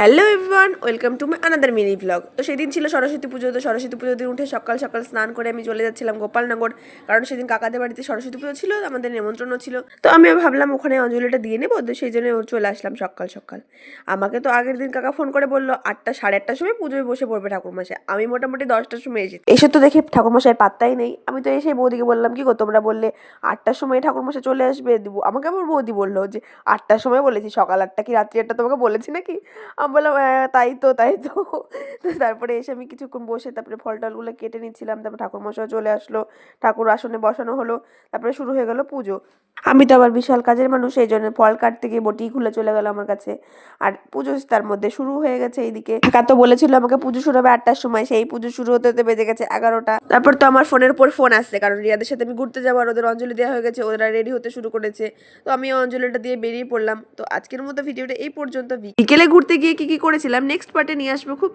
Hello everyone, welcome to my another mini blog. তো সেদিন ছিল সরস্বতী পুজো। তো সরস্বতী পুজোর দিন উঠে সকাল সকাল স্নান করে আমি চলে যাচ্ছিলাম গোপালনগর, কারণ সেদিন কাকাদের বাড়িতে সরস্বতী পুজো ছিল, আমাদের নেমন্ত্রণও ছিল। তো আমি ভাবলাম ওখানে অঞ্জলিটা দিয়ে নেবো, তো সেই জন্য চলে আসলাম সকাল সকাল। আমাকে তো আগের দিন কাকা ফোন করে বললো 8টা সাড়ে 8টার সময় পুজোয় বসে পড়বে ঠাকুরমশাই। আমি মোটামুটি 10টার সময় এসেছি। এসে তো দেখি ঠাকুরমশাইয়ের পাত্তাই নেই। আমি তো এসে বৌদিকে বললাম, কি গো তোমরা বললে 8টার সময় ঠাকুরমশাই চলে আসবে, আমাকে আবার বৌদি বললো যে 8টার সময় বলেছি, সকাল 8টা কি রাত্রি 8টা তোমাকে বলেছি নাকি? আমি বললাম, হ্যাঁ তাই তো। তো তারপরে এসে আমি কিছুক্ষণ বসে তারপরে ফল টলগুলো কেটে নিচ্ছিলাম। তারপর ঠাকুরমশাই চলে আসলো, ঠাকুর আসনে বসানো হলো, তারপরে শুরু হয়ে গেল পুজো। আমি তো আবার বিশাল কাজের মানুষ, এই জন্য ফল কাটতে গিয়ে বটি খুলে চলে গেল আমার কাছে। আর পুজো তার মধ্যে শুরু হয়ে গেছে। এইদিকে কাকা তো বলেছিল আমাকে পুজো শুরু হবে 8টার সময়, সেই পুজো শুরু হতে হতে বেজে গেছে 11টা। তারপর তো আমার ফোনের উপর ফোন আসছে, কারণ রিয়াদের সাথে আমি ঘুরতে যাবো আর ওদের অঞ্জলি দেওয়া হয়ে গেছে, ওরা রেডি হতে শুরু করেছে। তো আমি অঞ্জলিটা দিয়ে বেরিয়ে পড়লাম। তো আজকের মতো ভিডিওটা এই পর্যন্ত। বিকেলে ঘুরতে গিয়ে কি কি করেছিলাম নেক্সট পার্টে নিয়ে আসবো খুব